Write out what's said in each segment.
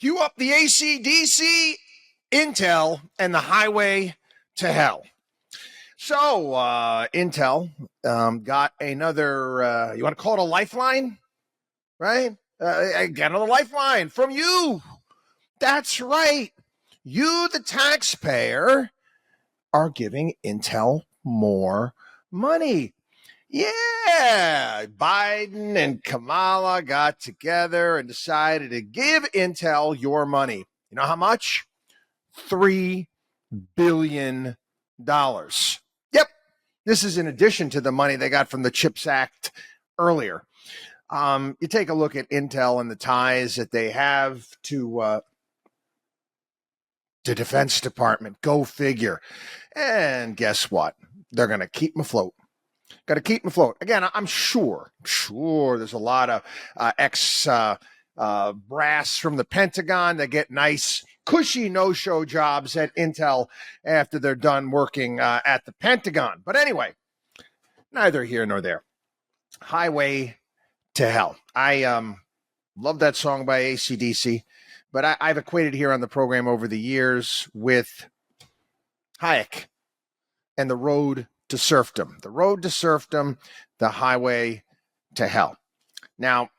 Cue up the AC/DC, Intel, and the highway to hell. So Intel got another, you want to call it a lifeline, right? Again, a lifeline from you. That's right. You, the taxpayer, are giving Intel more money. Yeah, Biden and Kamala got together and decided to give Intel your money. You know how much? $3 billion. Yep, this is in addition to the money they got from the CHIPS Act earlier. You take a look at Intel and the ties that they have to the Defense Department. Go figure. And guess what? They're going to keep them afloat. Got to keep them afloat. Again, I'm sure there's a lot of ex-brass from the Pentagon that get nice, cushy no-show jobs at Intel after they're done working at the Pentagon. But anyway, neither here nor there. Highway to Hell. I love that song by AC/DC, but I've equated here on the program over the years with Hayek and the road to serfdom. The road to serfdom, the highway to hell. Now,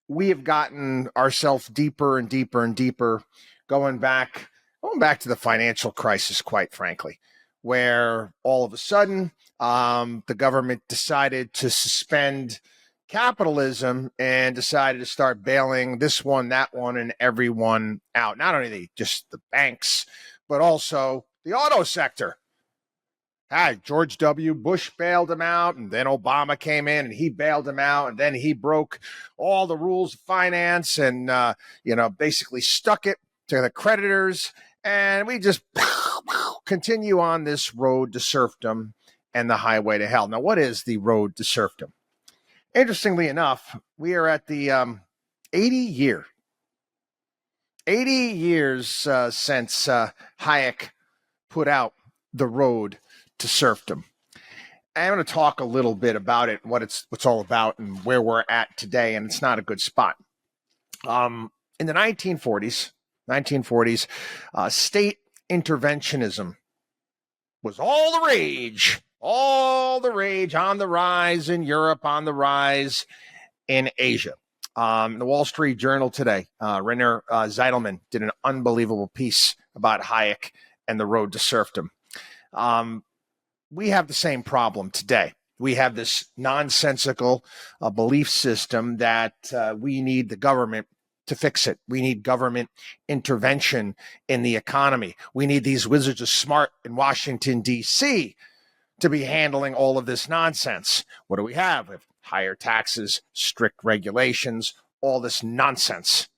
we have gotten ourselves deeper and deeper and deeper, going back to the financial crisis, quite frankly, where all of a sudden the government decided to suspend capitalism and decided to start bailing this one, that one, and everyone out. Not only just the banks, but also the auto sector. Hi, George W. Bush bailed him out, and then Obama came in and he bailed him out, and then he broke all the rules of finance and, basically stuck it to the creditors. And we just continue on this road to serfdom and the highway to hell. Now, what is the road to serfdom? Interestingly enough, we are at the 80 years since Hayek put out The Road to Serfdom. I'm going to talk a little bit about it, what's all about, and where we're at today, and it's not a good spot. In the 1940s, state interventionism was all the rage, on the rise in Europe, on the rise in Asia. The Wall Street Journal today, Rainer Zeidelman did an unbelievable piece about Hayek and the road to serfdom. We have the same problem today. We have this nonsensical belief system that we need the government to fix it. We need government intervention in the economy. We need these wizards of smart in Washington, D.C. to be handling all of this nonsense. What do we have? We have higher taxes, strict regulations, all this nonsense.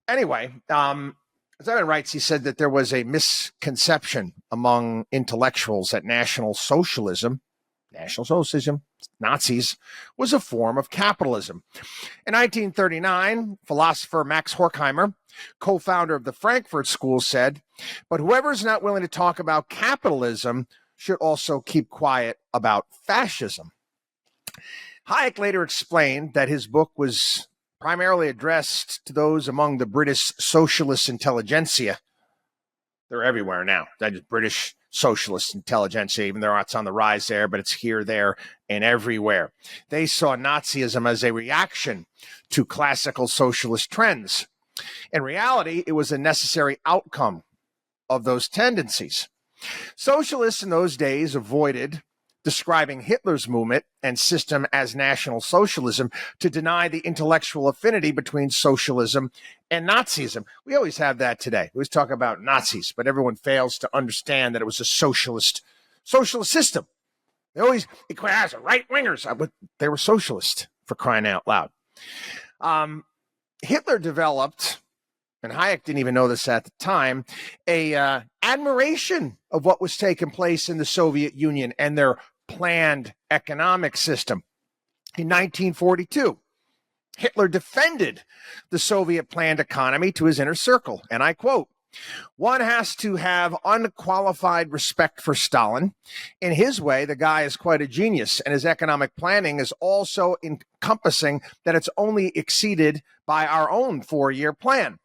Anyway, Zeidelman writes, he said that there was a misconception among intellectuals that National Socialism, Nazis, was a form of capitalism. In 1939, philosopher Max Horkheimer, co-founder of the Frankfurt School, said, but whoever is not willing to talk about capitalism should also keep quiet about fascism. Hayek later explained that his book was primarily addressed to those among the British socialist intelligentsia. They're everywhere now. That is British socialist intelligentsia, even though it's on the rise there, but it's here, there, and everywhere. They saw Nazism as a reaction to classical socialist trends. In reality, it was a necessary outcome of those tendencies. Socialists in those days avoided describing Hitler's movement and system as National Socialism to deny the intellectual affinity between socialism and Nazism. We always have that today. We always talk about Nazis, but everyone fails to understand that it was a socialist system. They always equate as right-wingers, but they were socialist, for crying out loud. Hitler developed, and Hayek didn't even know this at the time, a admiration of what was taking place in the Soviet Union and their planned economic system. In 1942, Hitler defended the Soviet planned economy to his inner circle, and I quote, one has to have unqualified respect for Stalin. In his way, the guy is quite a genius, and his economic planning is also encompassing that it's only exceeded by our own 4-year plan.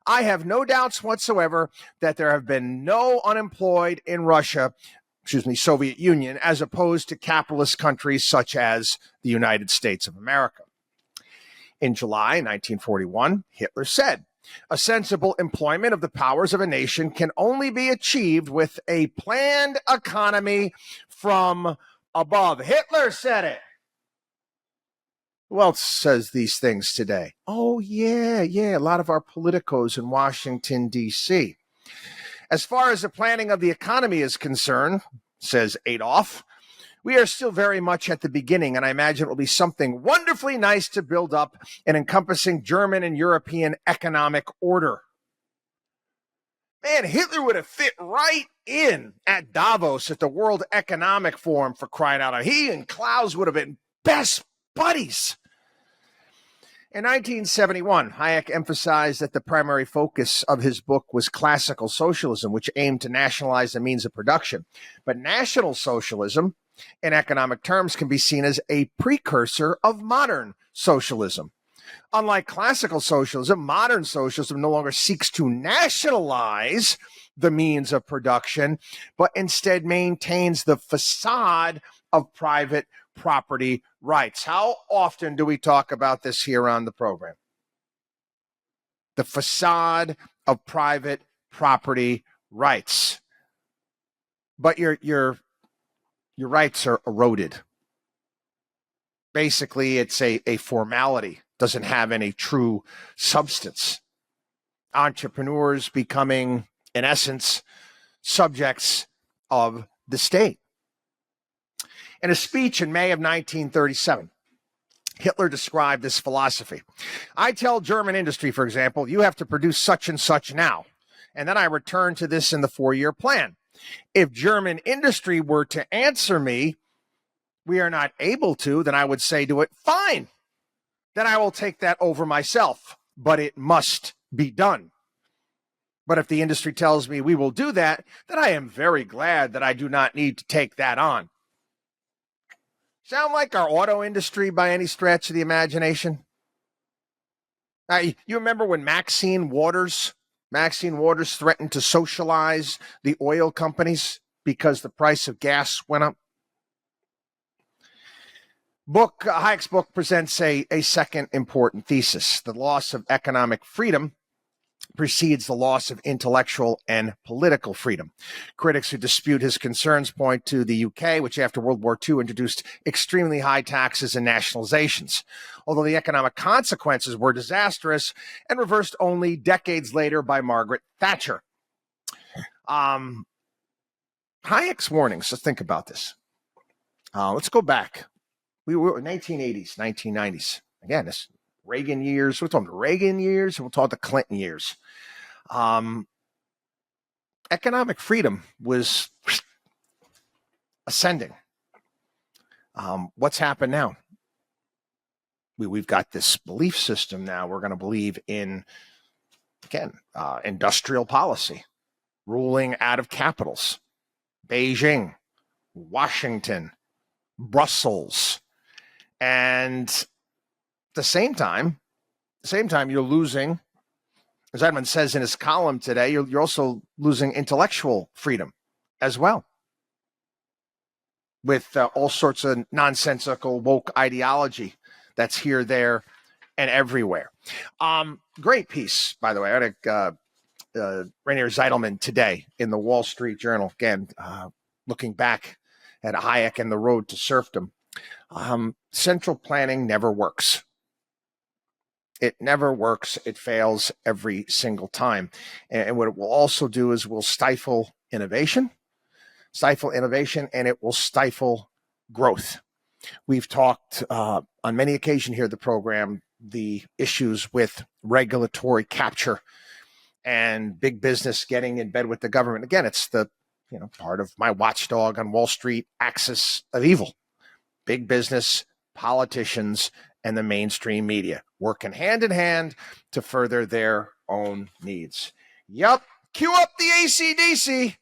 I have no doubts whatsoever that there have been no unemployed in Russia, Soviet Union, as opposed to capitalist countries such as the United States of America. In July 1941, Hitler said, "A sensible employment of the powers of a nation can only be achieved with a planned economy from above." Hitler said it. Who else says these things today? Oh, yeah. A lot of our politicos in Washington, D.C. As far as the planning of the economy is concerned, says Adolf, we are still very much at the beginning, and I imagine it will be something wonderfully nice to build up an encompassing German and European economic order. Man, Hitler would have fit right in at Davos at the World Economic Forum, for crying out loud. He and Klaus would have been best buddies. In 1971, Hayek emphasized that the primary focus of his book was classical socialism, which aimed to nationalize the means of production. But National Socialism, in economic terms, can be seen as a precursor of modern socialism. Unlike classical socialism, modern socialism no longer seeks to nationalize the means of production, but instead maintains the facade of private property rights. How often do we talk about this here on the program? The facade of private property rights. But your rights are eroded. Basically, it's a formality, doesn't have any true substance. Entrepreneurs becoming, in essence, subjects of the state. In a speech in May of 1937, Hitler described this philosophy. I tell German industry, for example, you have to produce such and such now. And then I return to this in the 4-year plan. If German industry were to answer me, we are not able to, then I would say to it, fine. Then I will take that over myself, but it must be done. But if the industry tells me we will do that, then I am very glad that I do not need to take that on. Sound like our auto industry by any stretch of the imagination? You remember when Maxine Waters threatened to socialize the oil companies because the price of gas went up? Hayek's book presents a second important thesis. The loss of economic freedom precedes the loss of intellectual and political freedom. Critics who dispute his concerns point to the UK, which after World War II introduced extremely high taxes and nationalizations, although the economic consequences were disastrous and reversed only decades later by Margaret Thatcher. Hayek's warnings, let's think about this. Let's go back. We were in 1980s, 1990s. Again, this Reagan years. We're talking Reagan years, and we'll talk the Clinton years. Economic freedom was ascending. What's happened now? We've got this belief system now. We're going to believe in, again, industrial policy, ruling out of capitals. Beijing, Washington, Brussels. And at the same time, you're losing, as Edmund says in his column today, you're also losing intellectual freedom as well, with all sorts of nonsensical woke ideology that's here, there, and everywhere. Great piece, by the way. I had Rainier Zeidelman today in the Wall Street Journal, again, looking back at Hayek and the road to serfdom. Central planning never works. It never works. It fails every single time. And what it will also do is will stifle innovation, and it will stifle growth. We've talked on many occasions here at the program, the issues with regulatory capture and big business getting in bed with the government. Again, it's the part of my watchdog on Wall Street axis of evil. Big business, politicians, and the mainstream media working hand in hand to further their own needs. Yup, cue up the AC/DC.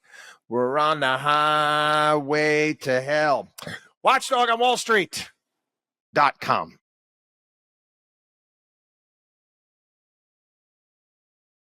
We're on the highway to hell. Watchdog on WallStreet.com.